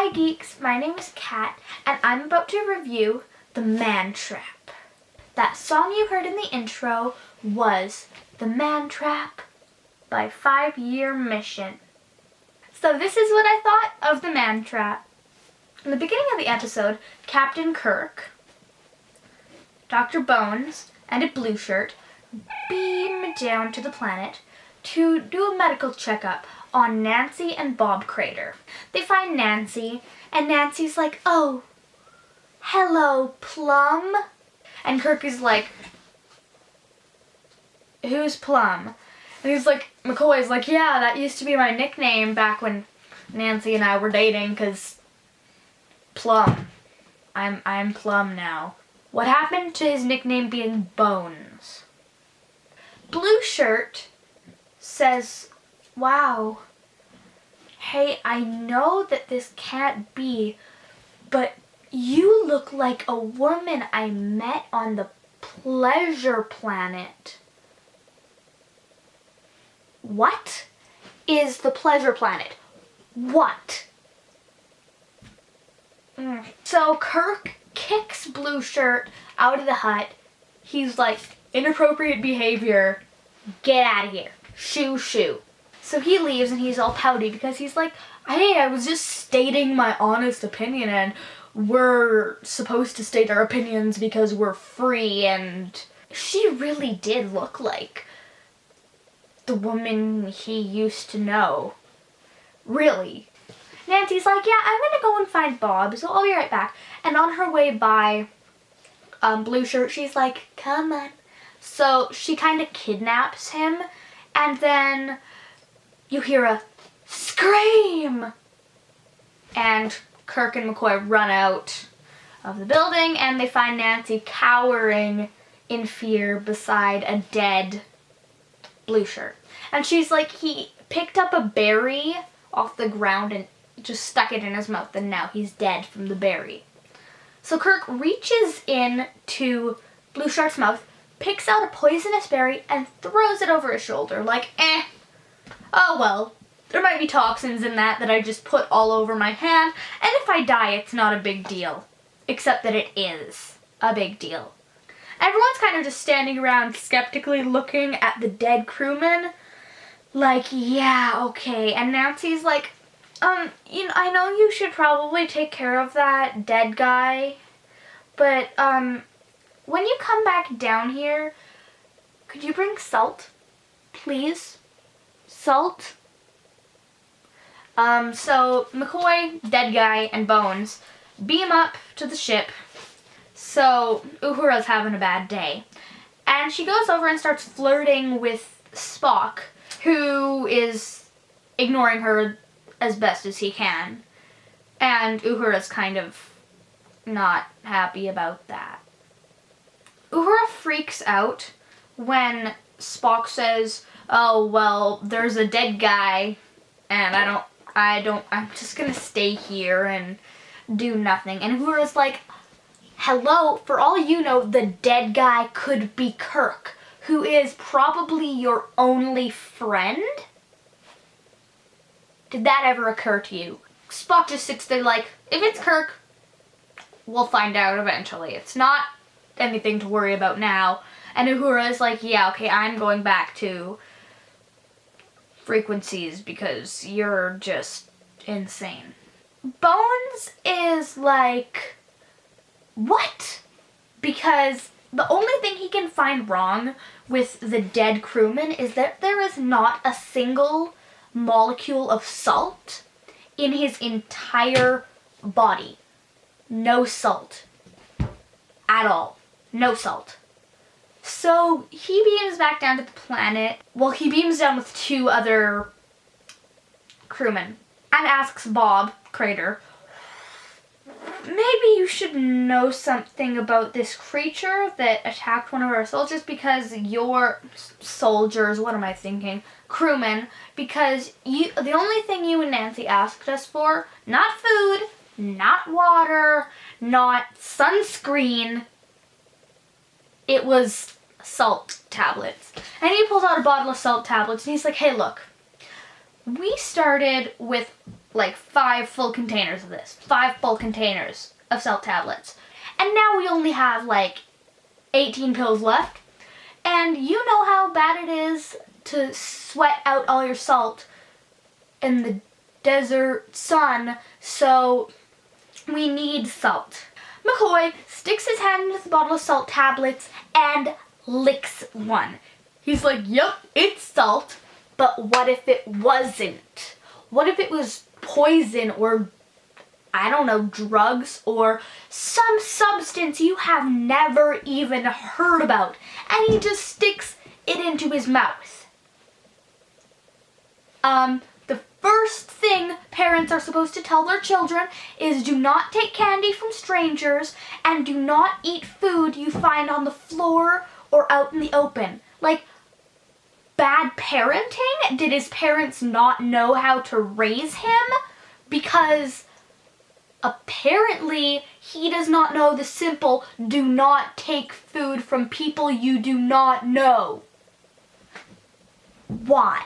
Hi geeks, my name is Kat, and I'm about to review The Man Trap. That song you heard in the intro was The Man Trap by 5 Year Mission. So this is what I thought of The Man Trap. In the beginning of the episode, Captain Kirk, Dr. Bones, and a blue shirt beam down to the planet to do a medical checkup on Nancy and Bob Crater. They find Nancy, and Nancy's like, "Oh, hello, Plum." And Kirk is like, "Who's Plum?" And he's like, McCoy's like, "Yeah, that used to be my nickname back when Nancy and I were dating, 'cause Plum. I'm Plum now." What happened to his nickname being Bones? Blue Shirt says, "Wow, hey, I know that this can't be, but you look like a woman I met on the Pleasure Planet." What is the Pleasure Planet? What? So Kirk kicks Blue Shirt out of the hut. He's like, "Inappropriate behavior. Get out of here. Shoo, shoo." So he leaves and he's all pouty because he's like, "Hey, I was just stating my honest opinion, and we're supposed to state our opinions because we're free." And she really did look like the woman he used to know. Really. Nancy's like, "Yeah, I'm gonna go and find Bob, so I'll be right back." And on her way by Blue Shirt, she's like, "Come on." So she kind of kidnaps him, and then you hear a scream! And Kirk and McCoy run out of the building, and they find Nancy cowering in fear beside a dead Blue Shirt. And she's like, he picked up a berry off the ground and just stuck it in his mouth, and now he's dead from the berry. So Kirk reaches in to Blue Shirt's mouth, picks out a poisonous berry, and throws it over his shoulder like, "Oh well, there might be toxins in that I just put all over my hand, and if I die, it's not a big deal." Except that it is a big deal. Everyone's kind of just standing around skeptically looking at the dead crewman like, "Yeah, okay." And Nancy's like, I know you should probably take care of that dead guy, but when you come back down here, could you bring salt, please? Salt?" So McCoy, dead guy, and Bones beam up to the ship. So Uhura's having a bad day. And she goes over and starts flirting with Spock, who is ignoring her as best as he can. And Uhura's kind of not happy about that. Uhura freaks out when Spock says, "Oh, well, there's a dead guy, and I'm just gonna stay here and do nothing." And Uhura's like, "Hello, for all you know, the dead guy could be Kirk, who is probably your only friend." Did that ever occur to you? Spock just sits there like, "If it's Kirk, we'll find out eventually. It's not anything to worry about now." And Uhura is like, "Yeah, okay, I'm going back to frequencies because you're just insane." Bones is like, "What?" Because the only thing he can find wrong with the dead crewman is that there is not a single molecule of salt in his entire body. No salt. At all. No salt. So he beams back down to the planet. Well, he beams down with 2 other crewmen and asks Bob Crater, "Maybe you should know something about this creature that attacked one of our soldiers, because your soldiers, what am I thinking? Crewmen, because the only thing you and Nancy asked us for, not food, not water, not sunscreen, it was salt tablets." And he pulls out a bottle of salt tablets and he's like, "Hey, look, we started with like 5 full containers of this. 5 full containers of salt tablets. And now we only have like 18 pills left. And you know how bad it is to sweat out all your salt in the desert sun, so we need salt. McCoy sticks his hand into the bottle of salt tablets and licks one. He's like, yep, it's salt, but what if it wasn't? What if it was poison or, I don't know, drugs or some substance you have never even heard about? And he just sticks it into his mouth. The first thing parents are supposed to tell their children is do not take candy from strangers and do not eat food you find on the floor or out in the open. Like, bad parenting? Did his parents not know how to raise him? Because apparently he does not know the simple do not take food from people you do not know. Why?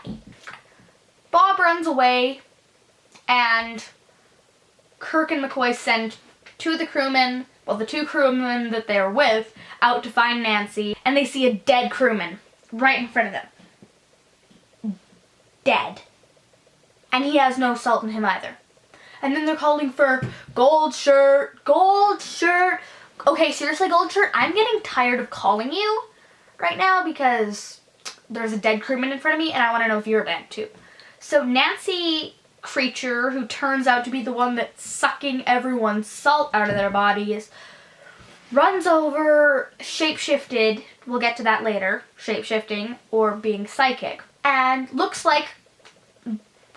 Bob runs away, and Kirk and McCoy send the two crewmen that they're with, out to find Nancy, and they see a dead crewman right in front of them. Dead. And he has no salt in him either. And then they're calling for Gold Shirt, Gold Shirt. Okay, seriously, Gold Shirt, I'm getting tired of calling you right now because there's a dead crewman in front of me, and I want to know if you're dead too. So Nancy Creature, who turns out to be the one that's sucking everyone's salt out of their bodies, runs over, shapeshifted, we'll get to that later, shapeshifting or being psychic, and looks like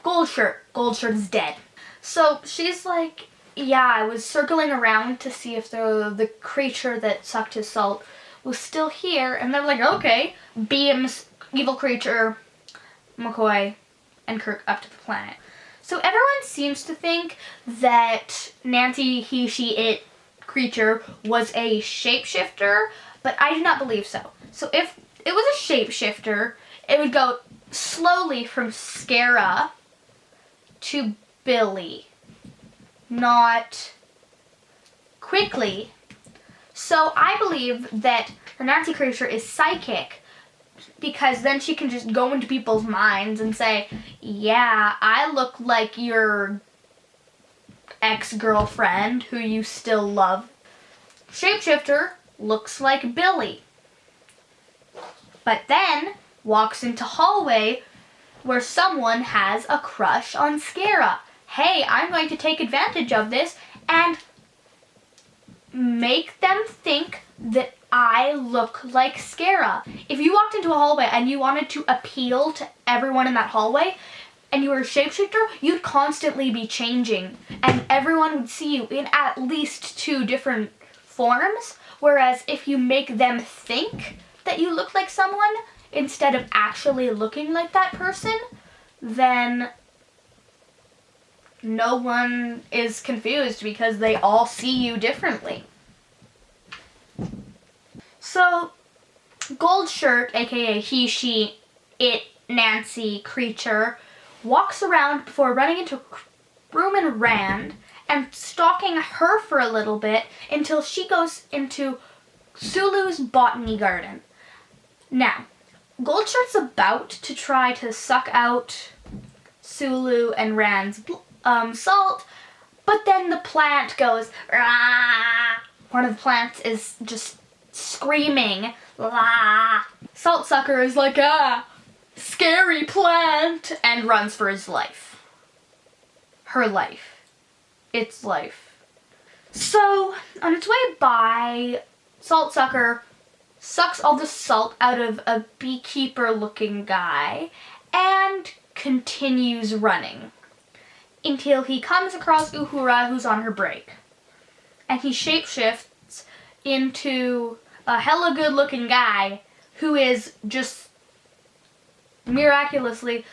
Gold Shirt. Gold Shirt is dead. So she's like, yeah, I was circling around to see if the creature that sucked his salt was still here, and they're like, okay, beams evil creature, McCoy, and Kirk up to the planet. So everyone seems to think that Nancy, he, she, it creature was a shapeshifter, but I do not believe so. So if it was a shapeshifter, it would go slowly from Scara to Billy, not quickly. So I believe that the Nancy creature is psychic, because then she can just go into people's minds and say, yeah, I look like your ex-girlfriend who you still love. Shapeshifter looks like Billy, but then walks into hallway where someone has a crush on Scara. Hey, I'm going to take advantage of this and make them think that I look like Scara. If you walked into a hallway and you wanted to appeal to everyone in that hallway and you were a shapeshifter, you'd constantly be changing and everyone would see you in at least 2 different forms. Whereas if you make them think that you look like someone instead of actually looking like that person, then no one is confused because they all see you differently. So, Gold Shirt, aka he, she, it, Nancy creature, walks around before running into Crewman Rand and stalking her for a little bit until she goes into Sulu's botany garden. Now, Gold Shirt's about to try to suck out Sulu and Rand's salt, but then the plant goes, rah! One of the plants is just screaming, rah! Salt Sucker is like, scary plant, and runs for his life. Her life. Its life. So, on its way by, Salt Sucker sucks all the salt out of a beekeeper-looking guy and continues running until he comes across Uhura, who's on her break. And he shapeshifts into a hella good-looking guy who is just miraculously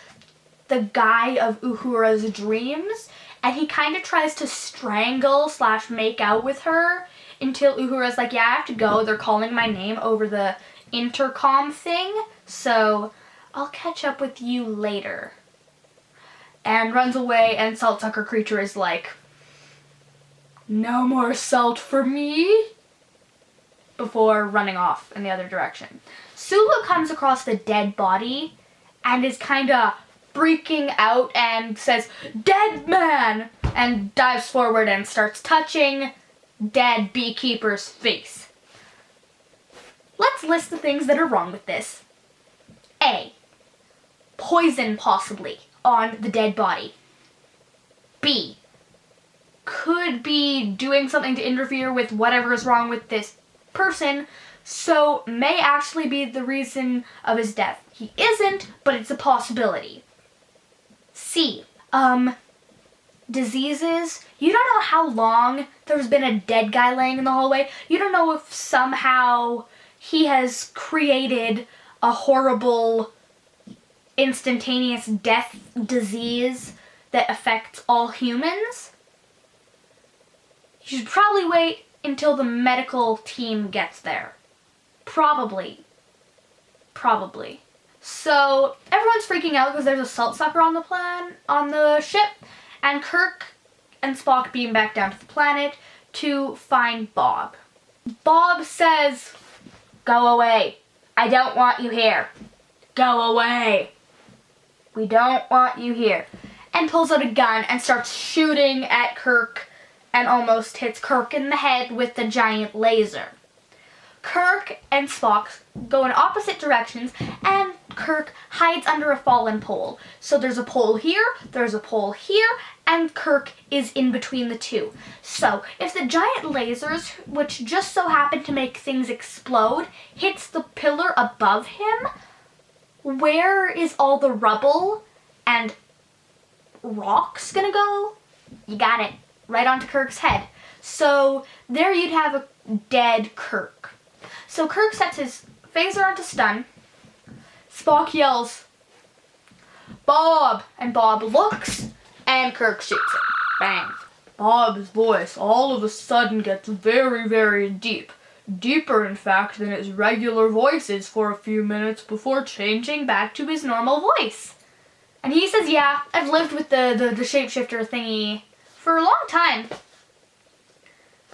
the guy of Uhura's dreams, and he kind of tries to strangle / make out with her until Uhura's like, yeah, I have to go. They're calling my name over the intercom thing, so I'll catch up with you later. and runs away, and Salt Sucker Creature is like, no more salt for me, before running off in the other direction. Sulu comes across the dead body and is kind of freaking out and says, "Dead man!" and dives forward and starts touching dead beekeeper's face. Let's list the things that are wrong with this. A. Poison possibly on the dead body. B. Could be doing something to interfere with whatever is wrong with this person, so may actually be the reason of his death. He isn't, but it's a possibility. C. Diseases. You don't know how long there's been a dead guy laying in the hallway. You don't know if somehow he has created a horrible instantaneous death disease that affects all humans. You should probably wait until the medical team gets there. Probably. So everyone's freaking out because there's a salt sucker on the ship, and Kirk and Spock beam back down to the planet to find Bob. Bob says, "Go away. I don't want you here. Go away. We don't want you here." And pulls out a gun and starts shooting at Kirk and almost hits Kirk in the head with the giant laser. Kirk and Spock go in opposite directions, and Kirk hides under a fallen pole. So there's a pole here, there's a pole here, and Kirk is in between the two. So if the giant lasers, which just so happen to make things explode, hits the pillar above him, where is all the rubble and rocks gonna go? You got it. Right onto Kirk's head. So there you'd have a dead Kirk. So Kirk sets his phaser onto stun. Spock yells, "Bob!" And Bob looks, and Kirk shoots him. Bang. Bob's voice all of a sudden gets very, very deep. Deeper, in fact, than his regular voice is for a few minutes before changing back to his normal voice. And he says, "Yeah, I've lived with the shapeshifter thingy for a long time.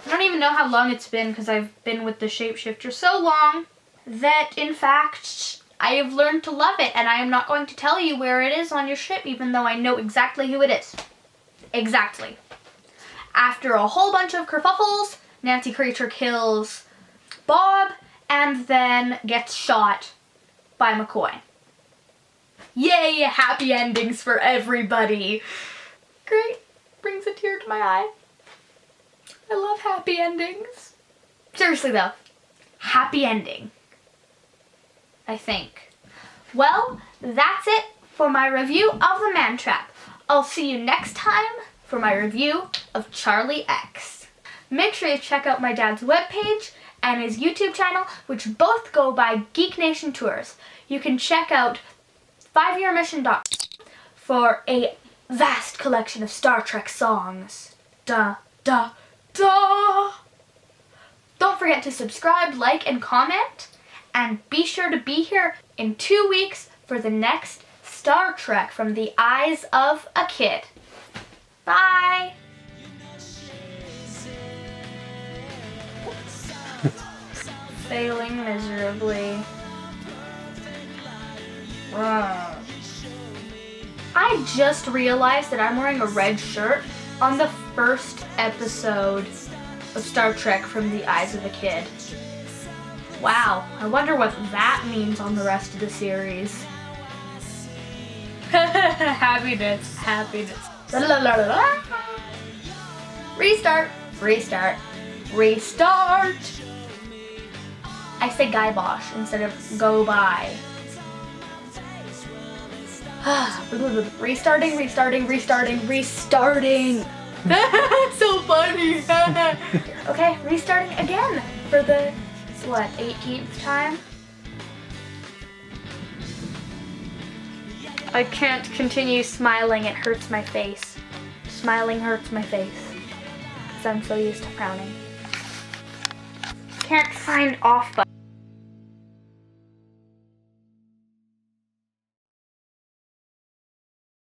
I don't even know how long it's been, because I've been with the shapeshifter so long that, in fact, I have learned to love it, and I am not going to tell you where it is on your ship, even though I know exactly who it is." Exactly. After a whole bunch of kerfuffles, Nancy Creature kills Bob and then gets shot by McCoy. Yay, happy endings for everybody. Great. Brings a tear to my eye. I love happy endings. Seriously though, happy ending, I think. Well, that's it for my review of The Man Trap. I'll see you next time for my review of Charlie X. Make sure you check out my dad's webpage and his YouTube channel, which both go by Geek Nation Tours. You can check out 5yearmission.com for a vast collection of Star Trek songs. Duh, duh, duh. Don't forget to subscribe, like, and comment. And be sure to be here in 2 weeks for the next Star Trek from the eyes of a kid. Bye. Failing miserably. I just realized that I'm wearing a red shirt on the first episode of Star Trek from the eyes of a kid. Wow, I wonder what that means on the rest of the series. Happiness, happiness. La, la, la, la, la. Restart, restart, restart. I say Guy-Bosh instead of go by. Restarting, restarting, restarting, restarting. So funny. Okay, restarting again for the, 18th time? I can't continue smiling, it hurts my face. Smiling hurts my face, because I'm so used to frowning. Can't find off button.